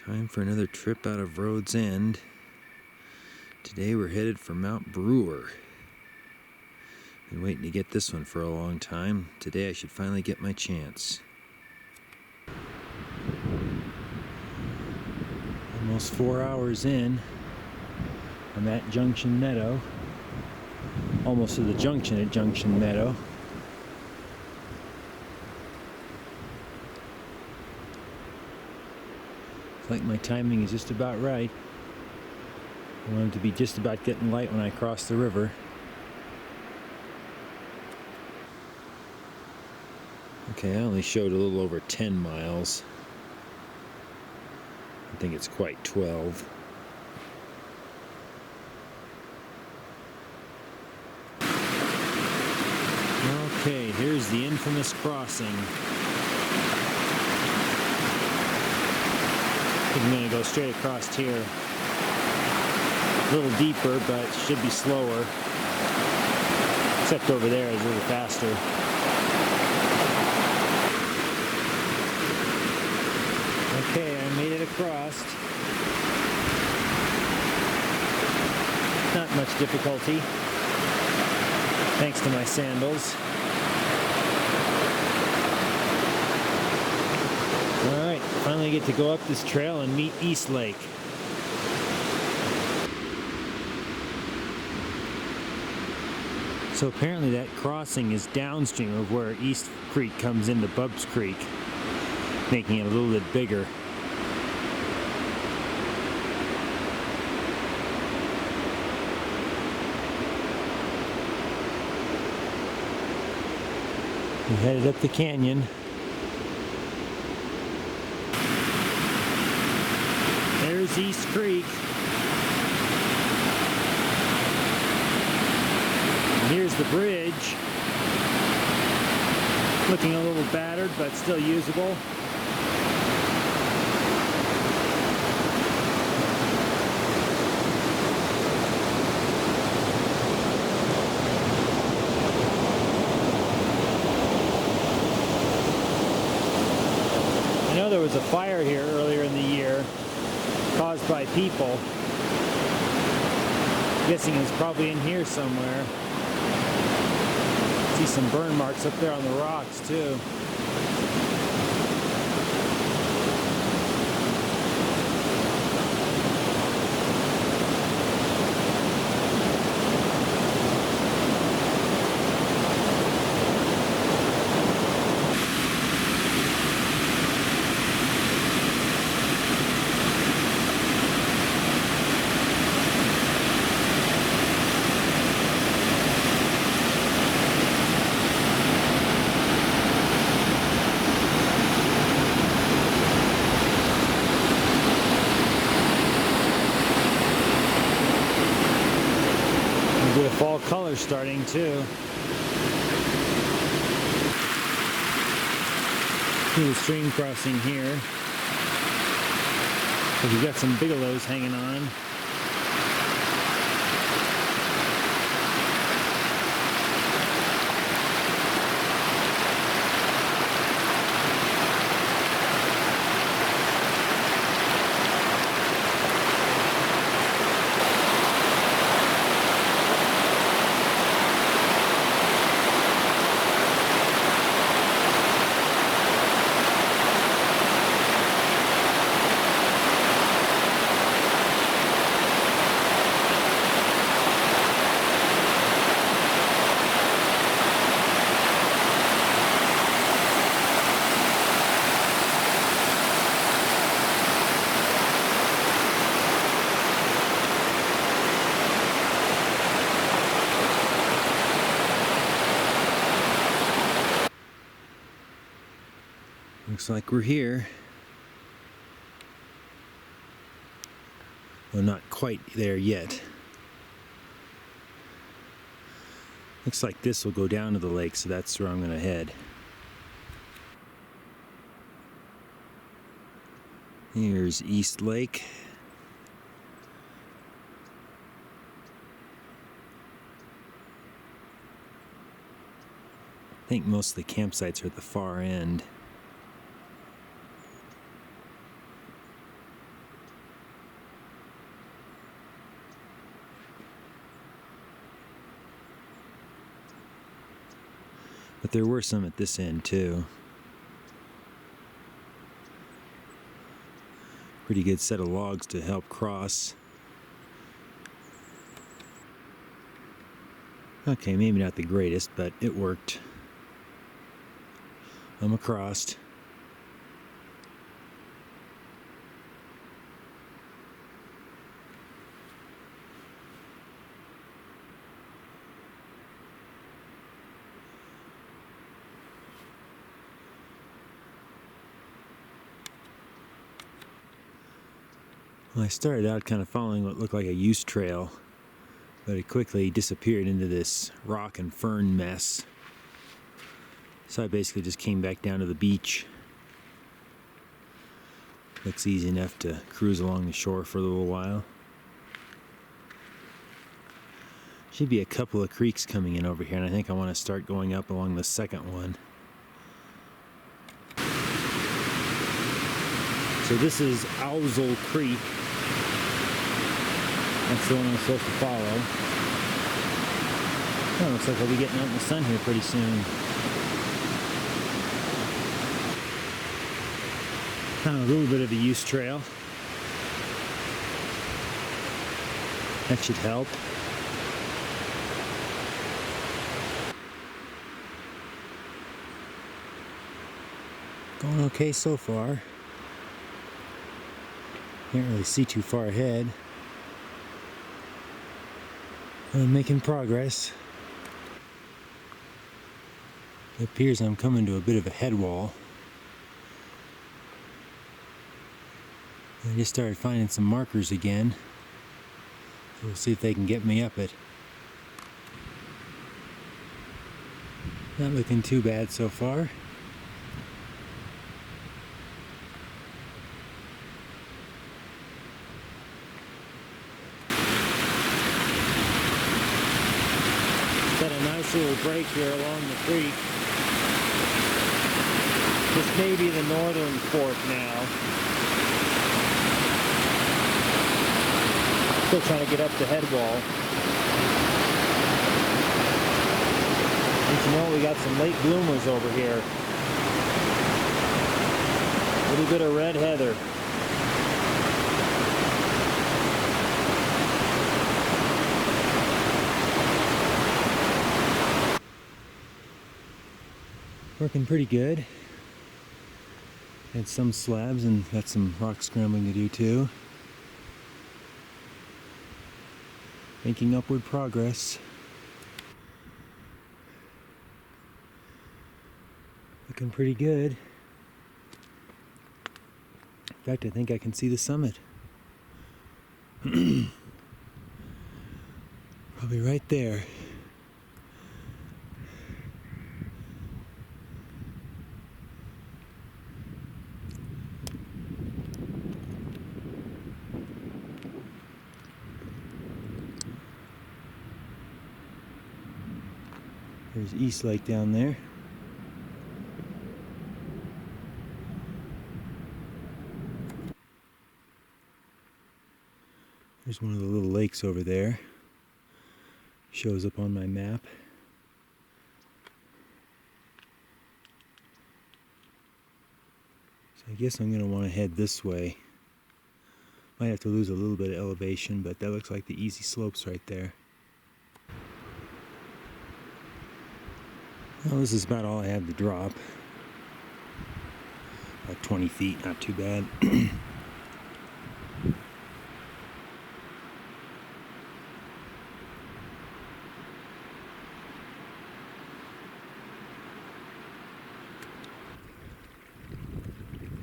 Time for another trip out of Road's End. Today we're headed for Mount Brewer. Been waiting to get this one for a long time. Today I should finally get my chance. Almost 4 hours in. I'm at Junction Meadow. Almost to the junction at Junction Meadow. Like my timing is just about right. I want it to be just about getting light when I cross the river. Okay, I only showed a little over 10 miles. I think it's quite 12. Okay, here's the infamous crossing. I'm going to go straight across here. A little deeper, but should be slower. Except over there is a little faster. Okay, I made it across. Not much difficulty, thanks to my sandals. Alright, finally get to go up this trail and meet East Lake. So apparently that crossing is downstream of where East Creek comes into Bubbs Creek, making it a little bit bigger. We headed up the canyon. There's East Creek. And here's the bridge. Looking a little battered, but still usable. I know there was a fire here earlier in the year caused by people. I'm guessing it's probably in here somewhere. See some burn marks up there on the rocks too. Get a fall color starting too. See the stream crossing here. We've got some bigelows hanging on. Looks like we're here. Well, not quite there yet. Looks like this will go down to the lake, so that's where I'm going to head. Here's East Lake. I think most of the campsites are at the far end. But there were some at this end too. Pretty good set of logs to help cross. Okay, maybe not the greatest, but it worked. I'm across. Well, I started out kind of following what looked like a use trail, but it quickly disappeared into this rock and fern mess. So I basically just came back down to the beach. Looks easy enough to cruise along the shore for a little while. Should be a couple of creeks coming in over here, and I think I want to start going up along the second one. So this is Ouzel Creek. That's the one I'm supposed to follow. Oh, looks like I'll be getting out in the sun here pretty soon. Kind of a little bit of a use trail. That should help. Going okay so far. Can't really see too far ahead. I'm making progress. It appears I'm coming to a bit of a head wall. I just started finding some markers again. So we'll see if they can get me up it. Not looking too bad so far. Got a nice little break here along the creek. This may be the northern fork now. Still trying to get up the head wall. And you know, we got some late bloomers over here. A little bit of red heather. Working pretty good. Had some slabs and got some rock scrambling to do too. Making upward progress. Looking pretty good. In fact, I think I can see the summit. Probably right there. There's East Lake down there. There's one of the little lakes over there. Shows up on my map. So I guess I'm going to want to head this way. Might have to lose a little bit of elevation, but that looks like the easy slopes right there. Well, this is about all I have to drop. About 20 feet, not too bad.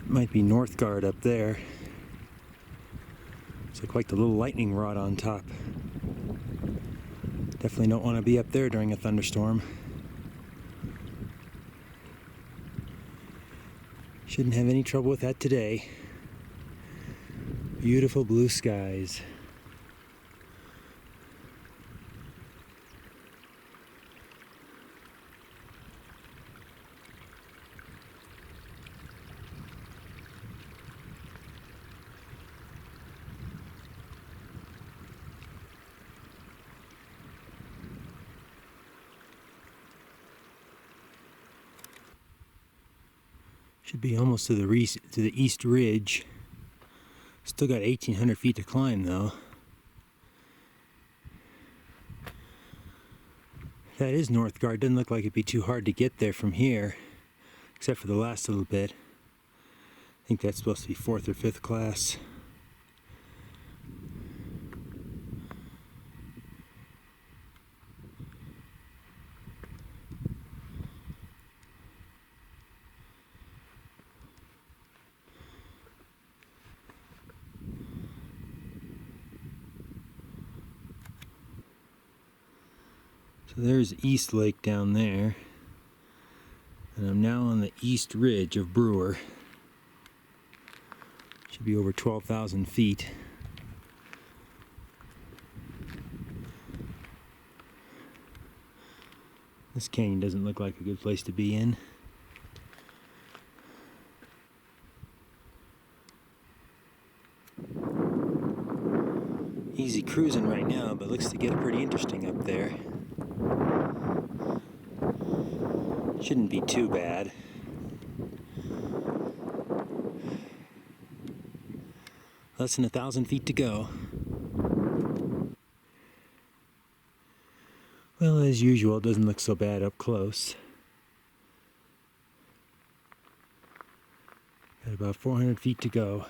Might be North Guard up there. It's like the little lightning rod on top. Definitely don't want to be up there during a thunderstorm. Shouldn't have any trouble with that today. Beautiful blue skies. Should be almost to the east ridge. Still got 1,800 feet to climb though. That is Northgard. Doesn't look like it'd be too hard to get there from here, except for the last little bit. I think that's supposed to be 4th or 5th class. So there's East Lake down there, and I'm now on the east ridge of Brewer. Should be over 12,000 feet. This canyon doesn't look like a good place to be in. Easy cruising right now, but looks to get pretty interesting up there. Shouldn't be too bad. Less than 1,000 feet to go. Well, as usual, it doesn't look so bad up close. Got about 400 feet to go.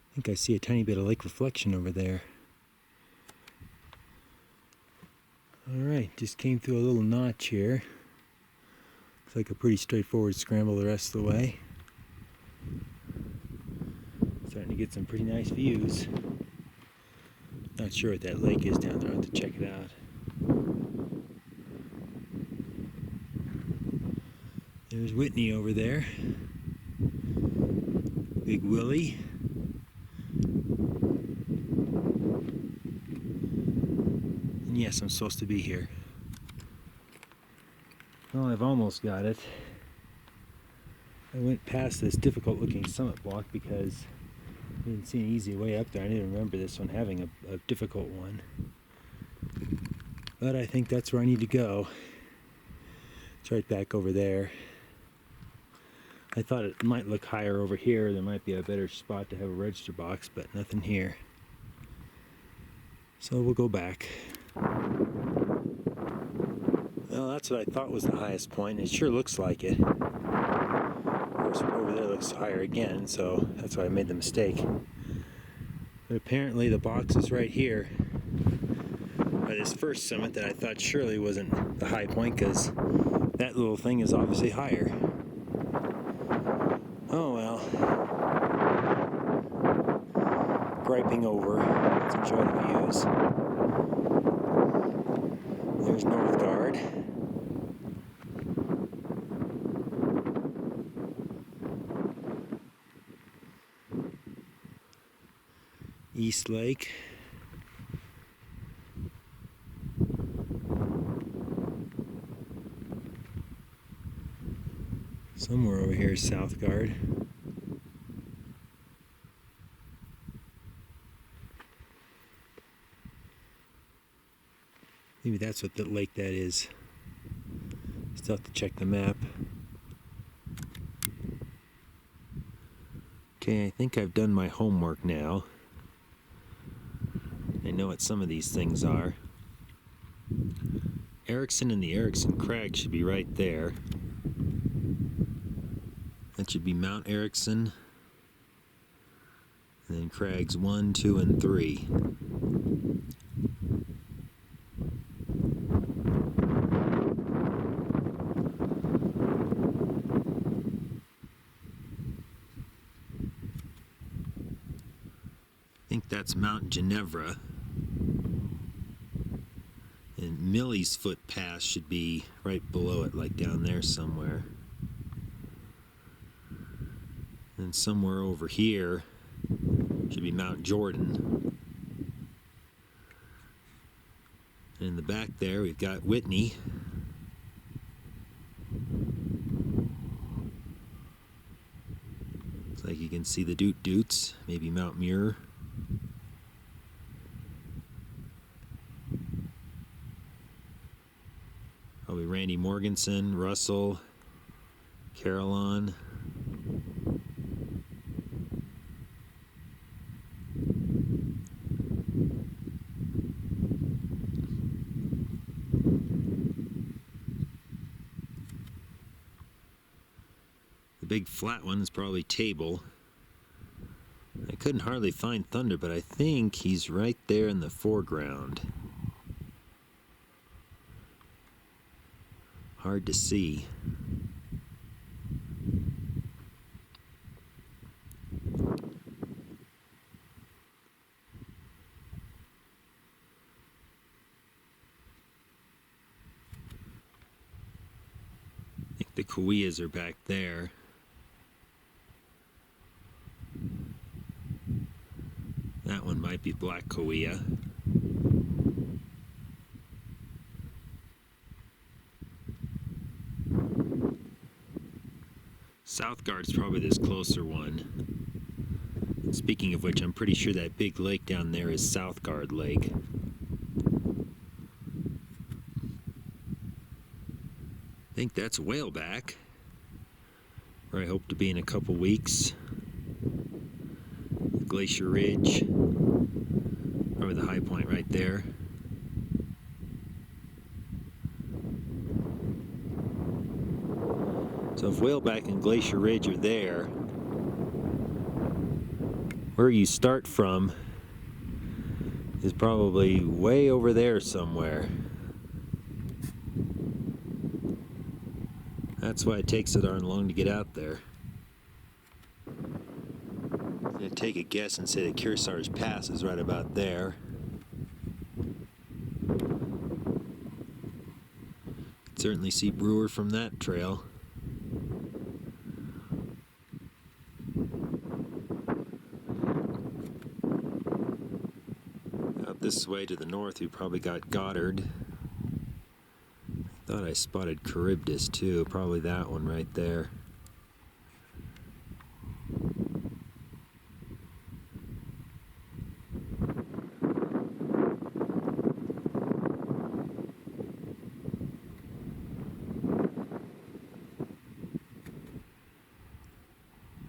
I think I see a tiny bit of lake reflection over there. Alright, just came through a little notch here. Looks like a pretty straightforward scramble the rest of the way. Starting to get some pretty nice views. Not sure what that lake is down there. I'll have to check it out. There's Whitney over there. Big Willie. And yes, I'm supposed to be here. Well, I've almost got it. I went past this difficult looking summit block because I didn't see an easy way up there. I didn't remember this one having a difficult one. But I think that's where I need to go. It's right back over there. I thought it might look higher over here. There might be a better spot to have a register box, but nothing here. So we'll go back. Well, that's what I thought was the highest point. It sure looks like it. Of course, over there looks higher again, so that's why I made the mistake. But apparently the box is right here by this first summit that I thought surely wasn't the high point, because that little thing is obviously higher. Oh well. Griping over. Let's enjoy the views. There's Northgard. East Lake. Somewhere over here is Southgard. Maybe that's what the lake that is. Still have to check the map. Okay, I think I've done my homework now. I know what some of these things are. Erickson and the Erickson Crag should be right there. That should be Mount Erickson. And then crags 1, 2, and 3. I think that's Mount Ginevra. And Millie's Foot Pass should be right below it, like down there somewhere. And somewhere over here should be Mount Jordan. And in the back there we've got Whitney. Looks like you can see the Doot Doots, maybe Mount Muir. Probably Randy Morganson, Russell, Carolyn. The big flat one is probably Table. I couldn't hardly find Thunder, but I think he's right there in the foreground. Hard to see. I think the Kauias are back there. That one might be Black Kauia. Southguard's probably this closer one. Speaking of which, I'm pretty sure that big lake down there is Southguard Lake. I think that's Whaleback, where I hope to be in a couple weeks. Glacier Ridge, probably the high point right there. So if Whaleback and Glacier Ridge are there, where you start from is probably way over there somewhere. That's why it takes so darn long to get out there. I'm going to take a guess and say that Kearsarge Pass is right about there. Certainly see Brewer from that trail. Out this way to the north, we probably got Goddard. Thought I spotted Charybdis too, probably that one right there.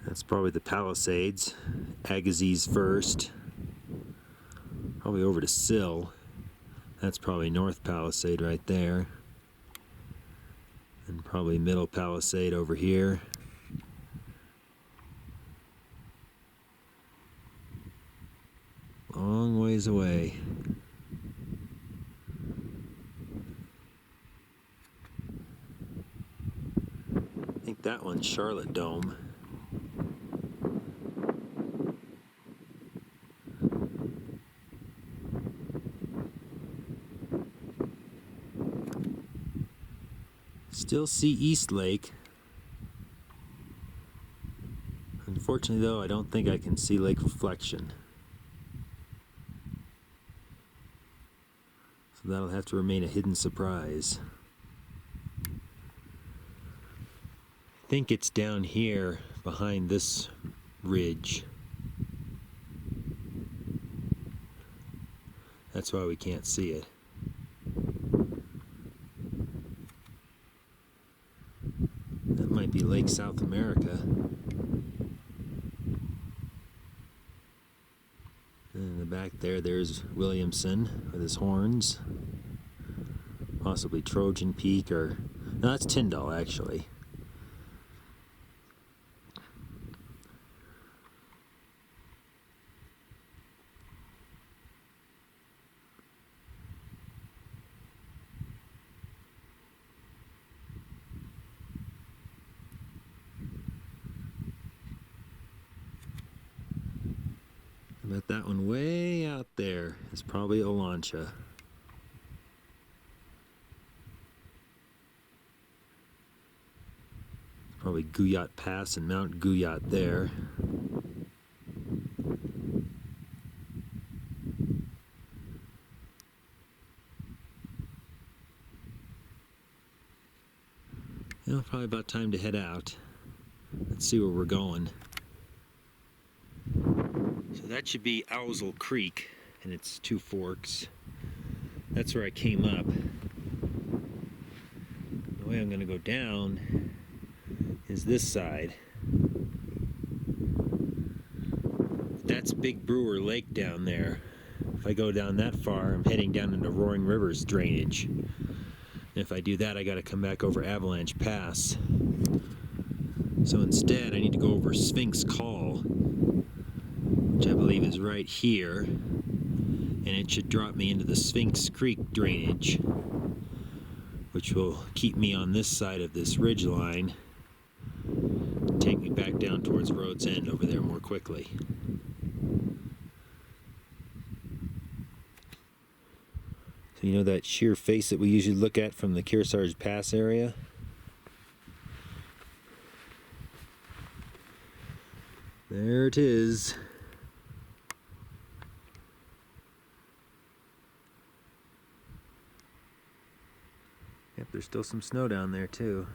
That's probably the Palisades. Agassiz first. Probably over to Sill. That's probably North Palisade right there. And probably Middle Palisade over here. Long ways away. I think that one's Charlotte Dome. Still see East Lake. Unfortunately though, I don't think I can see Lake Reflection. So that'll have to remain a hidden surprise. I think it's down here behind this ridge. That's why we can't see it. That might be Lake South America. And in the back there, there's Williamson with his horns. Possibly Trojan Peak or... No, that's Tyndall actually. But that one way out there is probably Olancha. Probably Guyot Pass and Mount Guyot there. Well, probably about time to head out. Let's see where we're going. So that should be Ouzel Creek and its two forks. That's where I came up. way I'm going to go down is this side. That's Big Brewer Lake down there. If I go down that far, I'm heading down into Roaring River's drainage. And if I do that, I got to come back over Avalanche Pass. So instead, I need to go over Sphinx Col, which I believe is right here, and it should drop me into the Sphinx Creek drainage, which will keep me on this side of this ridge line, take me back down towards Road's End over there more quickly. So you know that sheer face that we usually look at from the Kearsarge Pass area? There it is. Yep, there's still some snow down there too.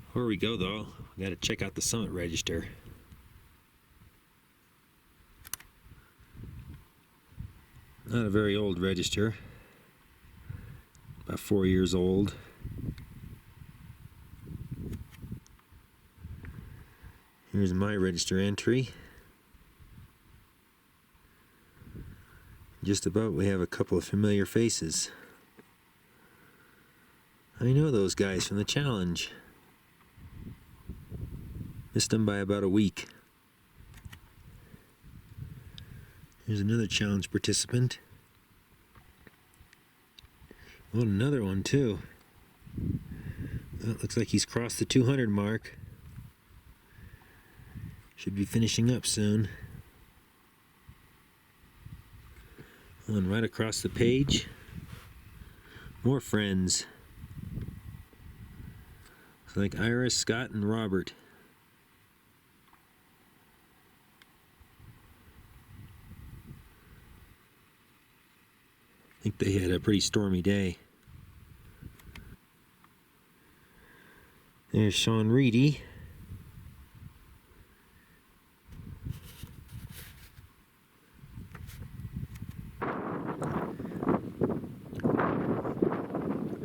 Before we go though, we gotta check out the summit register. Not a very old register, about 4 years old. Here's my register entry. Just about we have a couple of familiar faces. I know those guys from the challenge. Missed them by about a week. Here's another challenge participant. Oh, another one too. Well, it looks like he's crossed the 200 mark. Should be finishing up soon. And right across the page, more friends. It's like Iris, Scott, and Robert. I think they had a pretty stormy day. There's Sean Reedy.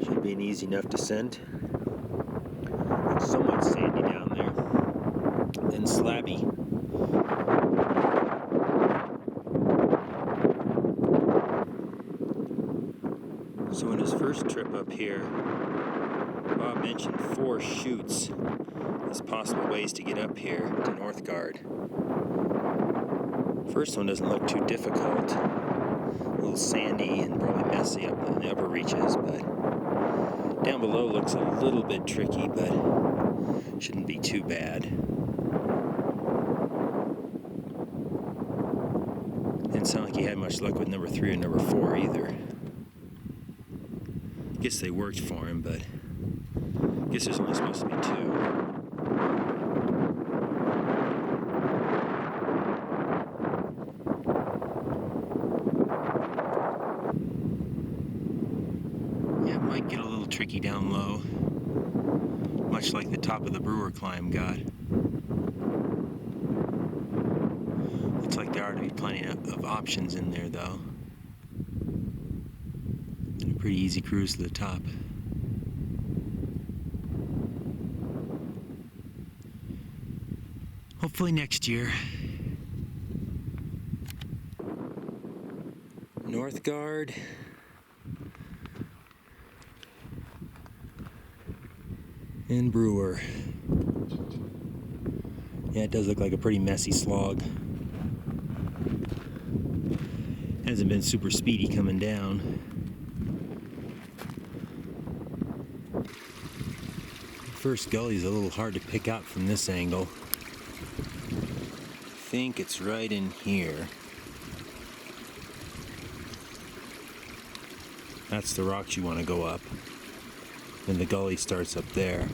Should be an easy enough descent. It's somewhat sandy down there, and slabby. So on his first trip up here, Bob mentioned 4 chutes as possible ways to get up here to Northgard. First one doesn't look too difficult. A little sandy and probably messy up in the upper reaches, but down below looks a little bit tricky, but shouldn't be too bad. Didn't sound like he had much luck with number 3 and number 4 either. Guess they worked for him, but I guess there's only supposed to be 2. Yeah, it might get a little tricky down low, much like the top of the Brewer climb got. Looks like there ought to be plenty of options in there though. Pretty easy cruise to the top. Hopefully next year. Northgard. And Brewer. Yeah, it does look like a pretty messy slog. Hasn't been super speedy coming down. First gully's a little hard to pick out from this angle. I think it's right in here. That's the rocks you want to go up. And the gully starts up there.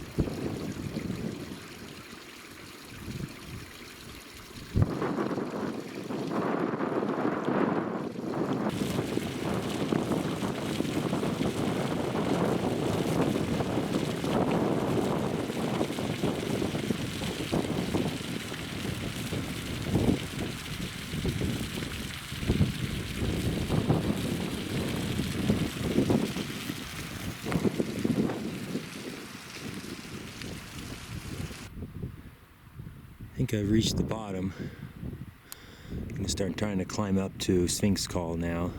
think I've reached the bottom. I'm gonna start trying to climb up to Sphinx Col now.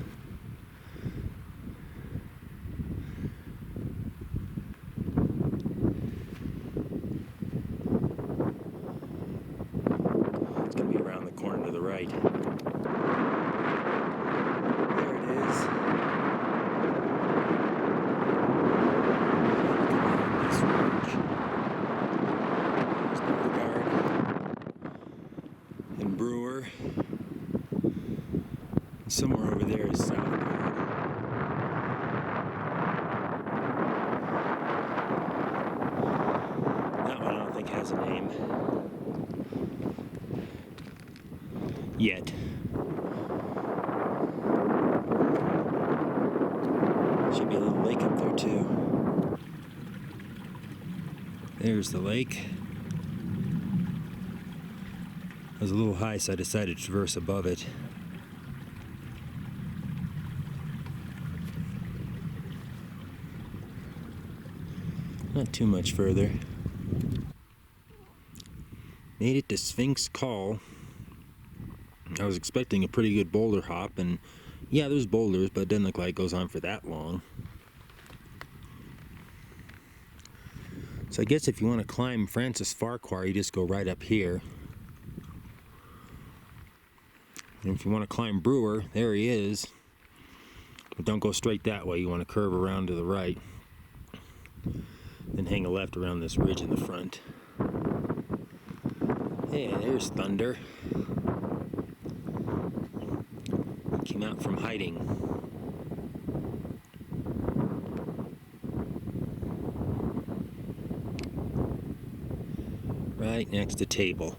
It's gonna be around the corner to the right. There it is. This ridge. There's the Guard and Brewer. Somewhere over there is South Brewer. That one I don't think has a name yet. Should be a little lake up there too. There's the lake. It was a little high, so I decided to traverse above it. Not too much further. Made it to Sphinx Col. I was expecting a pretty good boulder hop, and yeah, there's boulders, but it doesn't look like it goes on for that long. So I guess if you want to climb Francis Farquhar, you just go right up here. And if you want to climb Brewer, there he is. But don't go straight that way, you want to curve around to the right. Then hang a left around this ridge in the front. Hey, there's Thunder. He came out from hiding. Right next to Table.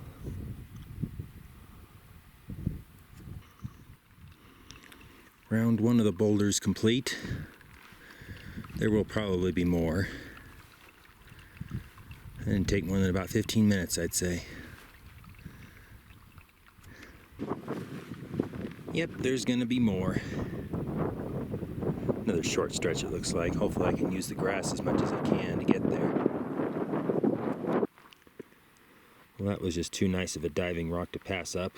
Round one of the boulders complete. There will probably be more. It didn't take more than about 15 minutes, I'd say. Yep, there's gonna be more. Another short stretch it looks like. Hopefully I can use the grass as much as I can to get there. Well, that was just too nice of a diving rock to pass up.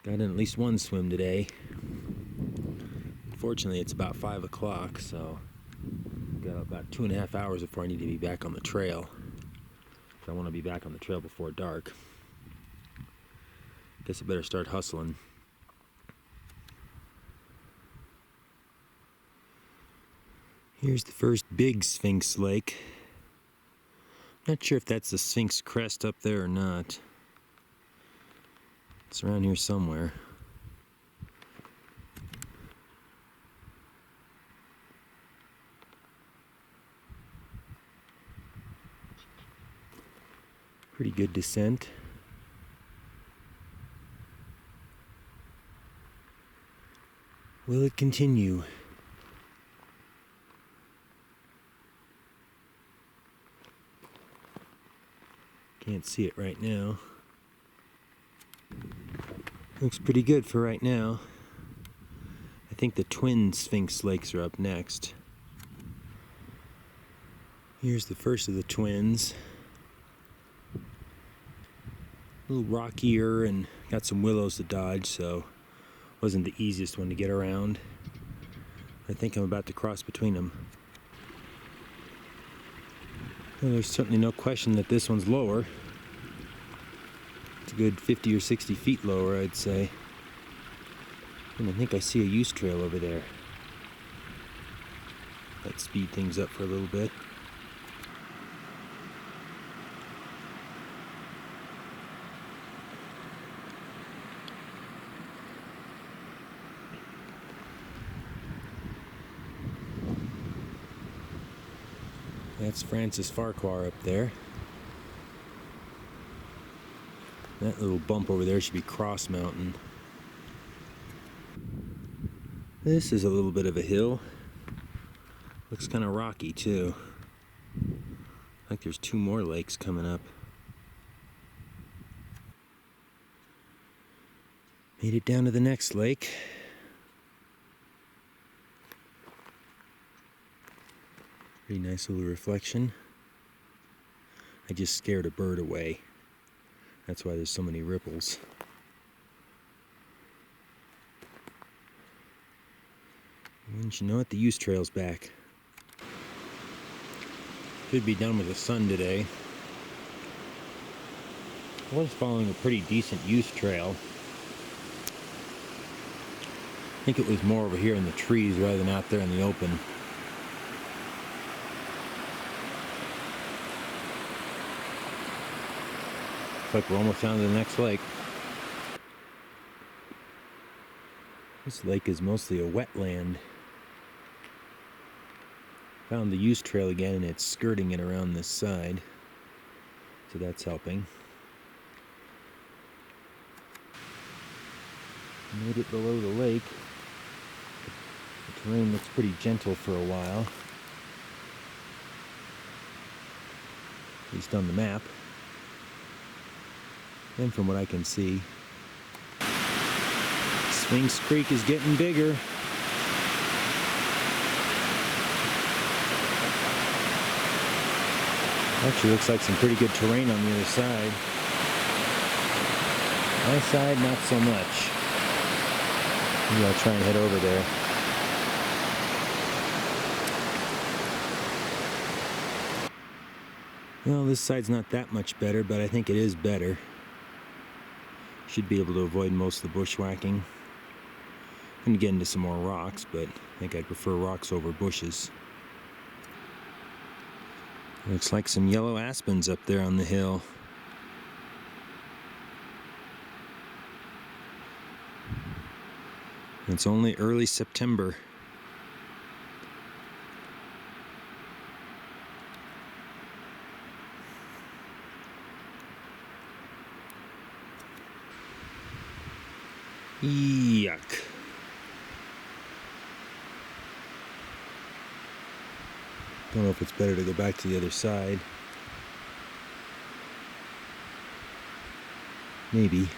Got in at least one swim today. Fortunately, it's about 5 o'clock, so got about 2.5 hours before I need to be back on the trail. I want to be back on the trail before dark. Guess I better start hustling. Here's the first big Sphinx lake. Not sure if that's the Sphinx crest up there or not. It's around here somewhere. Pretty good descent. Will it continue? Can't see it right now. Looks pretty good for right now. I think the twin Sphinx lakes are up next. Here's the first of the twins. A little rockier and got some willows to dodge, so wasn't the easiest one to get around. I think I'm about to cross between them. Well, there's certainly no question that this one's lower. It's a good 50 or 60 feet lower, I'd say. And I think I see a use trail over there. Let's speed things up for a little bit. That's Francis Farquhar up there. That little bump over there should be Cross Mountain. This is a little bit of a hill. Looks kind of rocky too. Like there's two more lakes coming up. Made it down to the next lake. Pretty nice little reflection. I just scared a bird away. That's why there's so many ripples. Wouldn't you know it, the use trail's back. Should be done with the sun today. I was following a pretty decent use trail. I think it was more over here in the trees rather than out there in the open. Looks like we're almost down to the next lake. This lake is mostly a wetland. Found the use trail again and it's skirting it around this side. So that's helping. Made it below the lake. The terrain looks pretty gentle for a while. At least on the map. And from what I can see. Sphinx Creek is getting bigger. Actually looks like some pretty good terrain on the other side. My side, not so much. Maybe I'll try and head over there. Well, this side's not that much better, but I think it is better. Should be able to avoid most of the bushwhacking. I'm going to get into some more rocks, but I think I'd prefer rocks over bushes. Looks like some yellow aspens up there on the hill. It's only early September. Yuck. Don't know if it's better to go back to the other side. Maybe.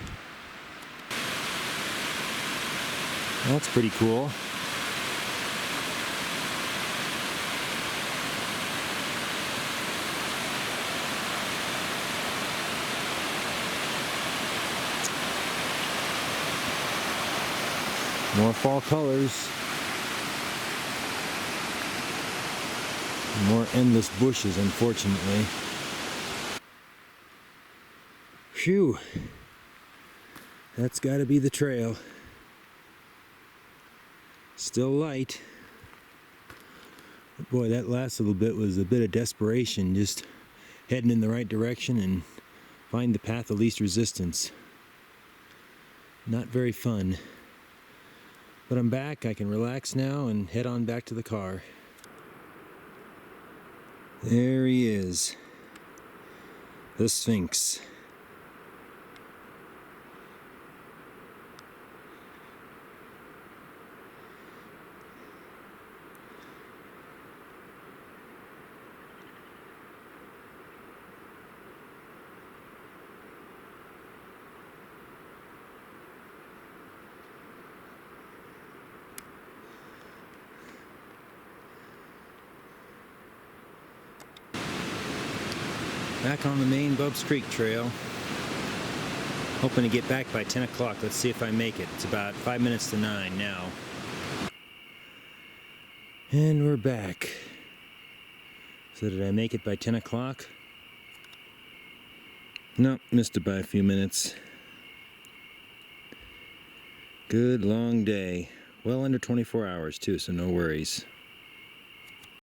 That's pretty cool. More fall colors. More endless bushes, unfortunately. Phew. That's got to be the trail. Still light. But boy, that last little bit was a bit of desperation, just heading in the right direction and find the path of least resistance. Not very fun. But I'm back, I can relax now and head on back to the car. There he is. The Sphinx. Back on the main Bubbs Creek trail. Hoping to get back by 10 o'clock. Let's see if I make it. It's about 5 minutes to 9 now. And we're back. So did I make it by 10 o'clock? Nope, missed it by a few minutes. Good long day. Well under 24 hours too, so no worries.